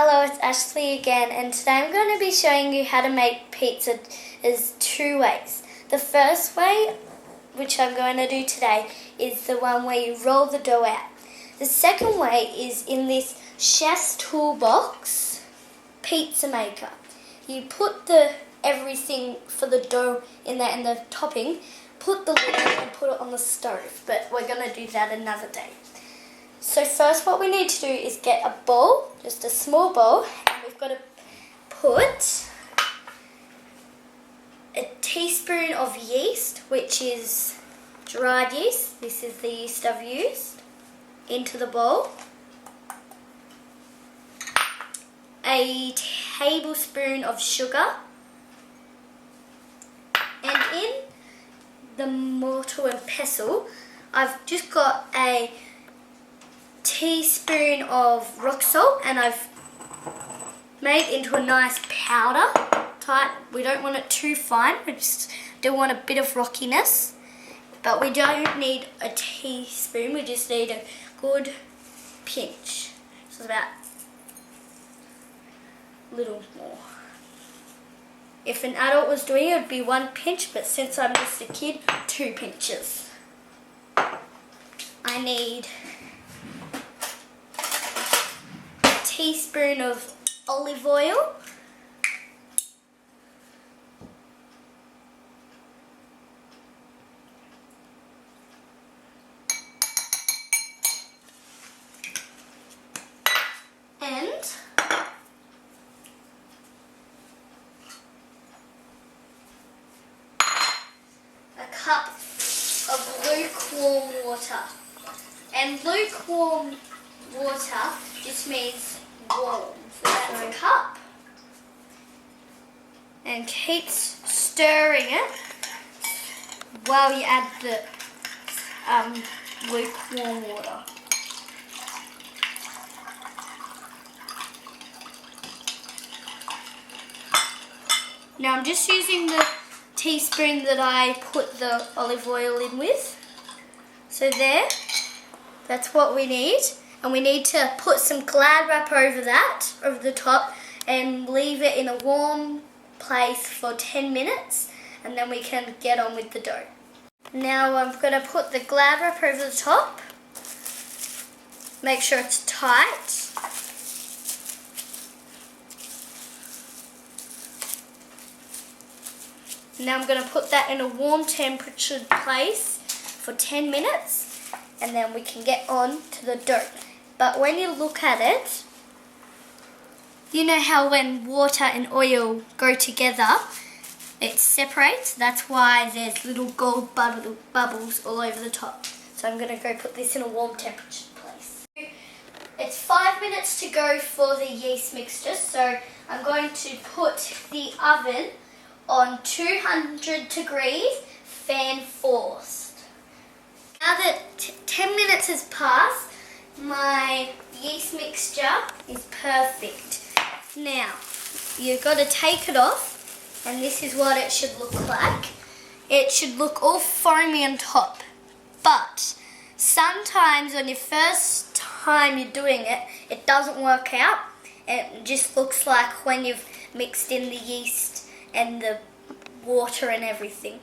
Hello, it's Ashley again, and today I'm going to be showing you how to make pizza is two ways. The first way, which I'm going to do today, is the one where you roll the dough out. The second way is in this Chef's Toolbox pizza maker. You put everything for the dough in there and the topping, put the lid on and put it on the stove, but we're going to do that another day. So first what we need to do is get a bowl, just a small bowl, and we've got to put a teaspoon of yeast, which is dried yeast, this is the yeast I've used, into the bowl. A tablespoon of sugar, and in the mortar and pestle I've just got a teaspoon of rock salt, and I've made it into a nice powder type. We don't want it too fine, we just do want a bit of rockiness, but we don't need a teaspoon, we just need a good pinch. So it's about a little more. If an adult was doing it, it would be one pinch, but since I'm just a kid, 2 pinches. I need teaspoon of olive oil, and a cup of lukewarm water. And lukewarm water just means warm, so that's a cup. And keep stirring it while you add the lukewarm water. Now I'm just using the teaspoon that I put the olive oil in with. So there, that's what we need. And we need to put some Glad wrap over that, over the top, and leave it in a warm place for 10 minutes, and then we can get on with the dough. Now I'm going to put the Glad wrap over the top. Make sure it's tight. Now I'm going to put that in a warm temperatured place for 10 minutes, and then we can get on to the dough. But when you look at it, you know how when water and oil go together, it separates? That's why there's little gold bubbles all over the top. So I'm going to go put this in a warm temperature place. It's 5 minutes to go for the yeast mixture, so I'm going to put the oven on 200 degrees, fan forced. Now that 10 minutes has passed, my yeast mixture is perfect. Now, you've got to take it off, and this is what it should look like. It should look all foamy on top, but sometimes on your first time you're doing it, it doesn't work out. It just looks like when you've mixed in the yeast and the water and everything.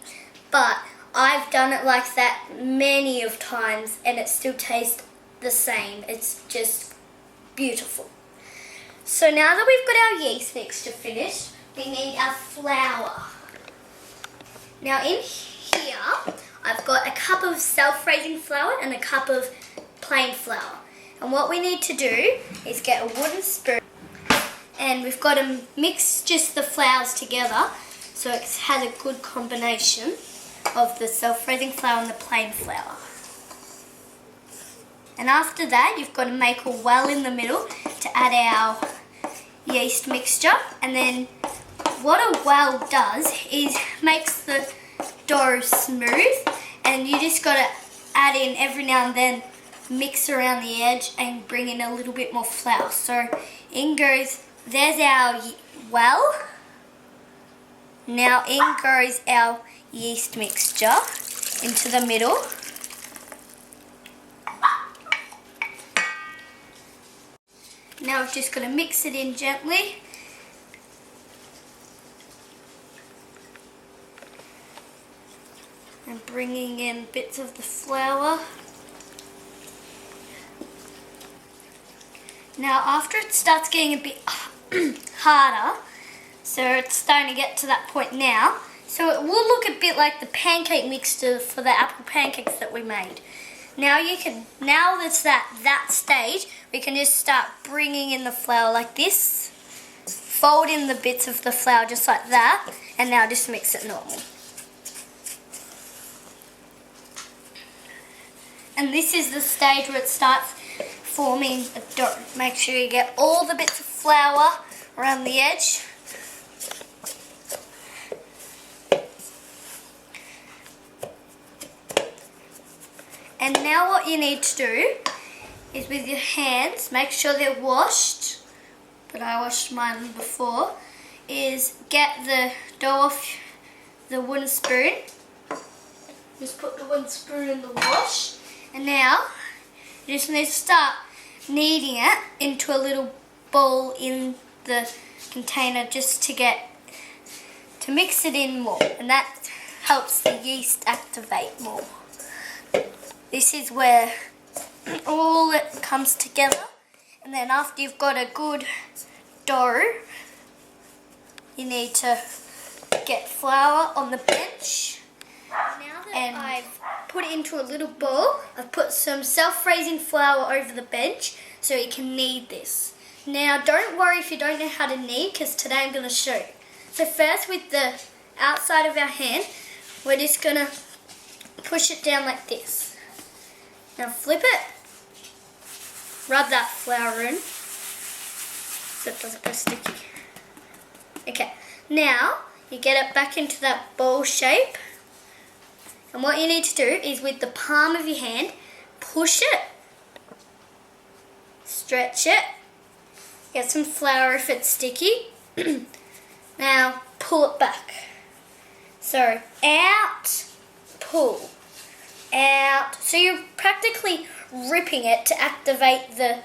But I've done it like that many of times, and it still tastes the same. It's just beautiful. So now that we've got our yeast mixture finished, we need our flour. Now in here, I've got a cup of self-raising flour and a cup of plain flour. And what we need to do is get a wooden spoon, and we've got to mix just the flours together so it has a good combination of the self-raising flour and the plain flour. And after that, you've got to make a well in the middle to add our yeast mixture. And then what a well does is makes the dough smooth, and you just got to add in every now and then, mix around the edge and bring in a little bit more flour. So in goes, there's our well. Now in goes our yeast mixture into the middle. Now we're just going to mix it in gently. And bringing in bits of the flour. Now after it starts getting a bit harder, so it's starting to get to that point now, so it will look a bit like the pancake mixture for the apple pancakes that we made. Now that's that stage, we can just start bringing in the flour like this, fold in the bits of the flour just like that, and now just mix it normal. And this is the stage where it starts forming a dough. Make sure you get all the bits of flour around the edge. And now what you need to do is with your hands, make sure they're washed, but I washed mine before, is get the dough off the wooden spoon. Just put the wooden spoon in the wash. And now, you just need to start kneading it into a little bowl in the container just to mix it in more. And that helps the yeast activate more. This is where all it comes together. And then after you've got a good dough, you need to get flour on the bench. Now that I've put it into a little bowl, I've put some self-raising flour over the bench so you can knead this. Now don't worry if you don't know how to knead, because today I'm going to show you. So first, with the outside of our hand, we're just going to push it down like this. Now flip it, rub that flour in so it doesn't go sticky. Okay, now you get it back into that bowl shape. And what you need to do is with the palm of your hand, push it, stretch it, get some flour if it's sticky. Now pull it back. So out, pull, out. So you're practically ripping it to activate the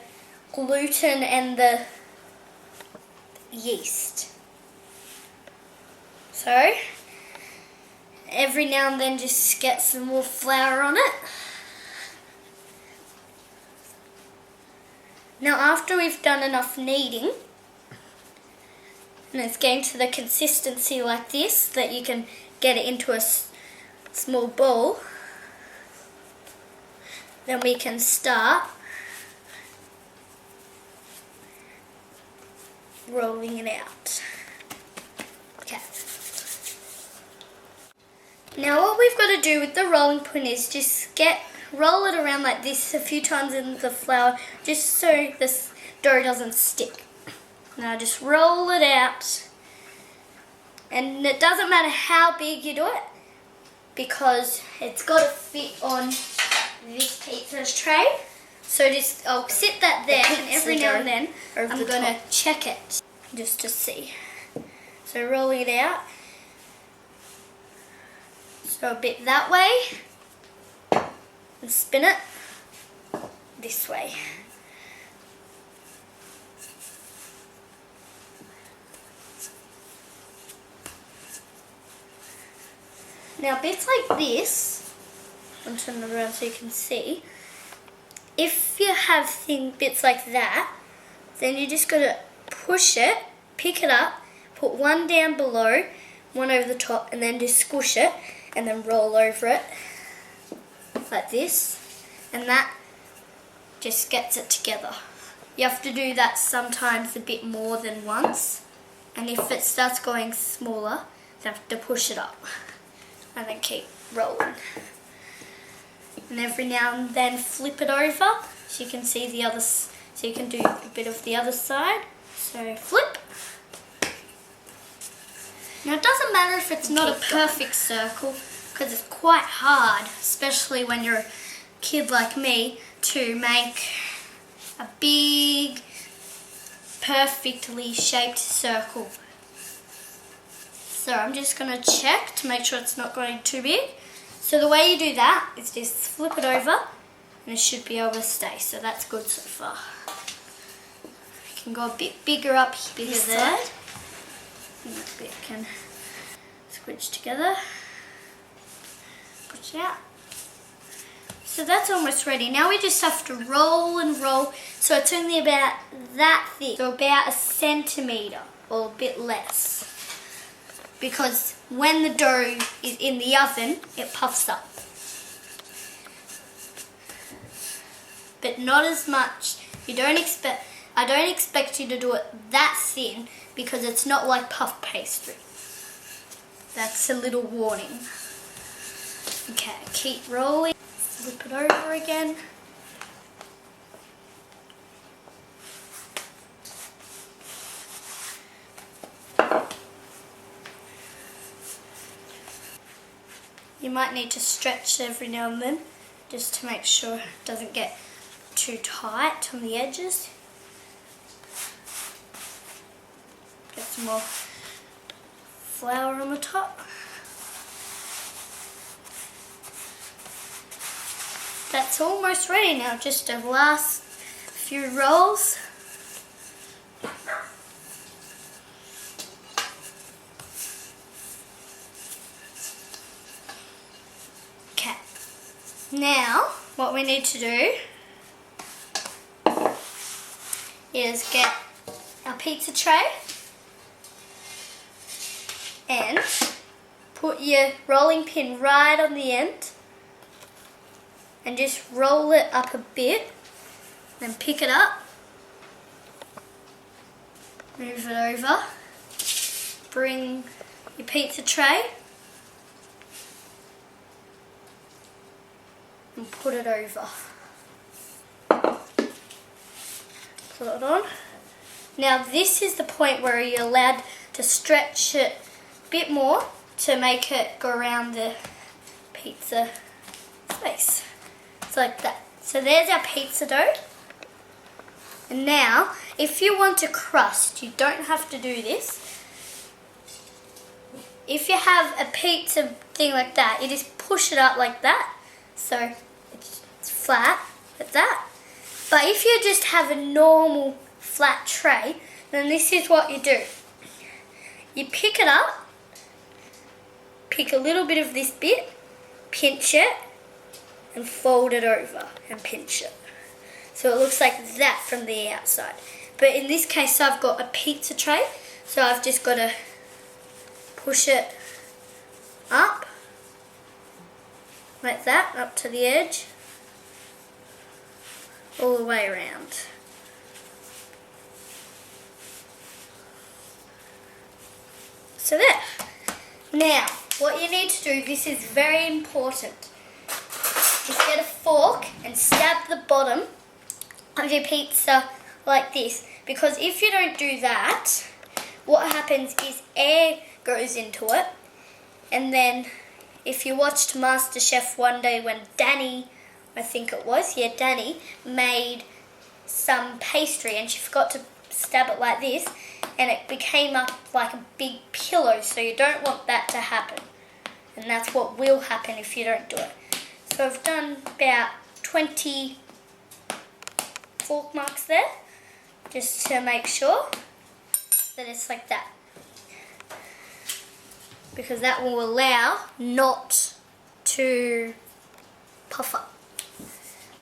gluten and the yeast. So every now and then just get some more flour on it. Now after we've done enough kneading, and it's getting to the consistency like this, that you can get it into a small bowl, then we can start rolling it out. Okay. Now what we've got to do with the rolling pin is just roll it around like this a few times in the flour, just so this dough doesn't stick. Now just roll it out, and it doesn't matter how big you do it, because it's got to fit on this pizza tray. So just I'll sit that there, and every now and then I'm going to check it just to see. So rolling it out. So a bit that way, and spin it this way. Now bits like this, I'm turning it around so you can see, if you have bits like that, then you just got to push it, pick it up, put one down below, one over the top, and then just squish it, and then roll over it like this, and that just gets it together. You have to do that sometimes a bit more than once, and if it starts going smaller, you have to push it up and then keep rolling. And every now and then flip it over so you can see the other, so you can do a bit of the other side. So flip. Now it doesn't matter if it's not a perfect circle, because it's quite hard, especially when you're a kid like me, to make a big, perfectly shaped circle. So I'm just going to check to make sure it's not going too big. So the way you do that is just flip it over, and it should be able to stay. So that's good so far. can go a bit bigger up this Bigger side. And that bit can squidge together. Push it out. So that's almost ready. Now we just have to roll and roll. So it's only about that thick. So about 1 centimetre or a bit less. Because when the dough is in the oven, it puffs up. But not as much. I don't expect you to do it that thin because it's not like puff pastry. That's a little warning. Okay, keep rolling. Flip it over again. You might need to stretch every now and then just to make sure it doesn't get too tight on the edges. Get some more flour on the top. That's almost ready now, just the last few rolls. Okay, now what we need to do is get our pizza tray and put your rolling pin right on the end and just roll it up a bit, then pick it up, move it over, bring your pizza tray and put it over. Put it on. Now this is the point where you're allowed to stretch it a bit more to make it go around the pizza face. So like that. So there's our pizza dough. And now, if you want a crust, you don't have to do this. If you have a pizza thing like that, you just push it up like that. So it's flat, like that. But if you just have a normal flat tray, then this is what you do. You pick it up, pick a little bit of this bit, pinch it, and fold it over and pinch it. So it looks like that from the outside. But in this case, I've got a pizza tray, so I've just got to push it up, like that, up to the edge, all the way around. So there. Now, what you need to do, this is very important. Just get a fork and stab the bottom of your pizza like this. Because if you don't do that, what happens is air goes into it. And then if you watched MasterChef one day when Danny, I think it was, yeah, Danny, made some pastry and she forgot to stab it like this and it became up like a big pillow. So you don't want that to happen. And that's what will happen if you don't do it. So I've done about 20 fork marks there, just to make sure that it's like that. Because that will allow not to puff up.